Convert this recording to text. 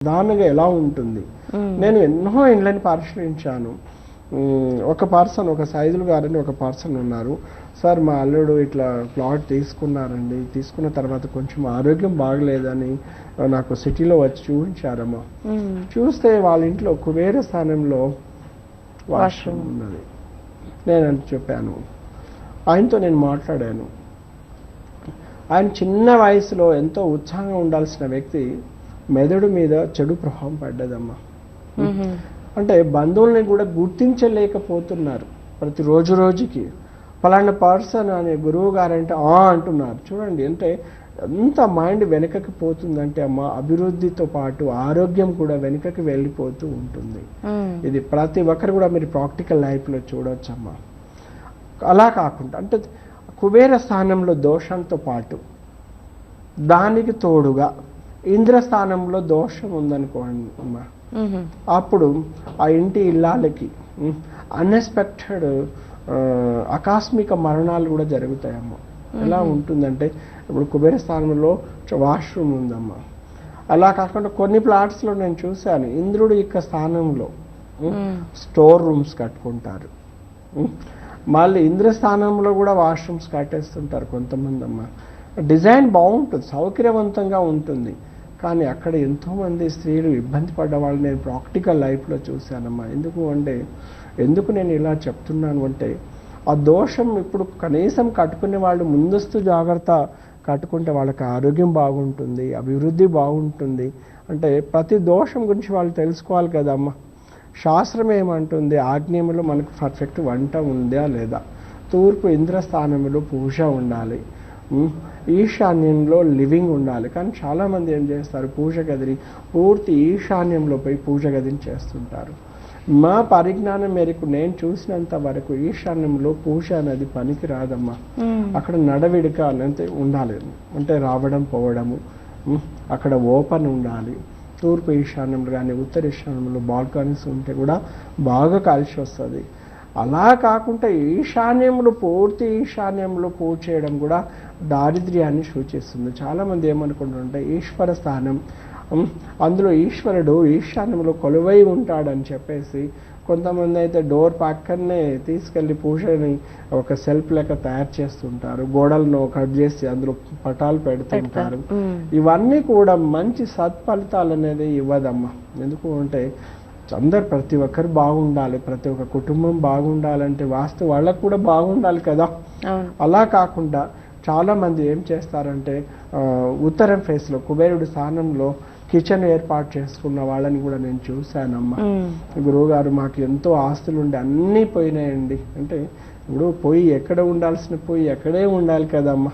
దానిగా ఎలా ఉంటుంది. నేను ఎన్నో ఇండ్లని పరిశీలించాను. ఒక పర్సన్, ఒక సైదులు గారని ఒక పర్సన్ ఉన్నారు. సార్ మా అల్లుడు ఇట్లా ప్లాట్ తీసుకున్నారండి, తీసుకున్న తర్వాత కొంచెం ఆరోగ్యం బాగలేదని నాకు సిటీలో వచ్చి చూపించారమ్మా. చూస్తే వాళ్ళ ఇంట్లో కుబేర స్థానంలో వాష్రూమ్ ఉన్నది. నేను చెప్పాను, ఆయనతో నేను మాట్లాడాను. ఆయన చిన్న వయసులో ఎంతో ఉత్సాహంగా ఉండాల్సిన వ్యక్తి మెదడు మీద చెడు ప్రభావం పడ్డదమ్మా. అంటే బంధువుల్ని కూడా గుర్తించలేకపోతున్నారు. ప్రతి రోజుకి ఫలానా పర్సన్ అనే గురువు గారంటే అంటున్నారు. చూడండి, అంటే ఎంత మైండ్ వెనుకకి పోతుందంటే అమ్మ, అభివృద్ధితో పాటు ఆరోగ్యం కూడా వెనుకకి వెళ్ళిపోతూ ఉంటుంది. ఇది ప్రతి ఒక్కరు కూడా మీరు ప్రాక్టికల్ లైఫ్లో చూడొచ్చమ్మా. అలా కాకుండా అంటే కుబేర స్థానంలో దోషంతో పాటు దానికి తోడుగా ఇంద్రస్థానంలో దోషం ఉందనుకోండి అమ్మా, అప్పుడు ఆ ఇంటి ఇల్లాలకి అన్ఎక్స్పెక్టెడ్ ఆకస్మిక మరణాలు కూడా జరుగుతాయమ్మా. ఎలా ఉంటుందంటే ఇప్పుడు కుబేర స్థానంలో వాష్రూమ్ ఉందమ్మా. అలా కాకుండా కొన్ని ప్లాట్స్లో నేను చూశాను, ఇంద్రుడి యొక్క స్థానంలో స్టోర్ రూమ్స్ కట్టుకుంటారు. మళ్ళీ ఇంద్రస్థానంలో కూడా వాష్రూమ్స్ కట్టేస్తుంటారు కొంతమంది అమ్మ. డిజైన్ బాగుంటుంది, సౌకర్యవంతంగా ఉంటుంది, కానీ అక్కడ ఎంతోమంది స్త్రీలు ఇబ్బంది పడ్డ వాళ్ళు నేను ప్రాక్టికల్ లైఫ్లో చూశానమ్మా. ఎందుకు నేను ఇలా చెప్తున్నాను అంటే, ఆ దోషం ఇప్పుడు కనీసం కట్టుకునే వాళ్ళు ముందస్తు జాగ్రత్త కట్టుకుంటే వాళ్ళకి ఆరోగ్యం బాగుంటుంది, అభివృద్ధి బాగుంటుంది. అంటే ప్రతి దోషం గురించి వాళ్ళు తెలుసుకోవాలి కదమ్మా. శాస్త్రం ఏమంటుంది, ఆగ్నేయంలో మనకు పర్ఫెక్ట్ వంట ఉందా లేదా, తూర్పు ఇంద్రస్థానంలో పూజ ఉండాలి, ఈశాన్యంలో లివింగ్ ఉండాలి. కానీ చాలామంది ఏం చేస్తారు, పూజ గదిని పూర్తి ఈశాన్యంలో పోయి పూజ గదిని చేస్తుంటారు. మా పరిజ్ఞానం మేరకు నేను చూసినంత వరకు ఈశాన్యంలో పూజ అనేది పనికి రాదమ్మా. అక్కడ నడవిడిక అనేది ఉండాలి, అంటే రావడం పోవడము, అక్కడ ఓపెన్ ఉండాలి. తూర్పు ఈశాన్యంలో కానీ ఉత్తర ఈశాన్యంలో బాల్కనీస్ ఉంటే కూడా బాగా కలిసి వస్తుంది. అలా కాకుండా ఈశాన్యంలో పూర్తి ఈశాన్యంలో పూజ చేయడం కూడా దారిద్ర్యాన్ని సూచిస్తుంది. చాలామంది ఏమనుకుంటుంటే ఈశ్వర స్థానం, అందులో ఈశ్వరుడు ఈశాన్యంలో కొలువై ఉంటాడని చెప్పేసి కొంతమంది అయితే డోర్ పక్కనే తీసుకెళ్లి పూజని ఒక సెల్ఫ్ లెక్క తయారు చేస్తుంటారు, గోడలను కట్ చేసి అందులో పటాలు పెడుతుంటారు. ఇవన్నీ కూడా మంచి సత్ఫలితాలు అనేది ఇవ్వదమ్మా. ఎందుకు అంటే ప్రతి ఒక్కరు బాగుండాలి, ప్రతి ఒక్క కుటుంబం బాగుండాలంటే వాస్తు వాళ్ళకు కూడా బాగుండాలి కదా. అలా కాకుండా చాలా మంది ఏం చేస్తారంటే ఉత్తరం ఫేస్లో కుబేరుడి స్థానంలో కిచెన్ ఏర్పాటు చేసుకున్న వాళ్ళని కూడా నేను చూశానమ్మా. గురువుగారు మాకు ఎంతో ఆస్తులు ఉండి అన్నీ పోయినాయండి అంటే, ఇప్పుడు పొయ్యి ఎక్కడ ఉండాల్సిన పొయ్యి ఎక్కడే ఉండాలి కదమ్మా.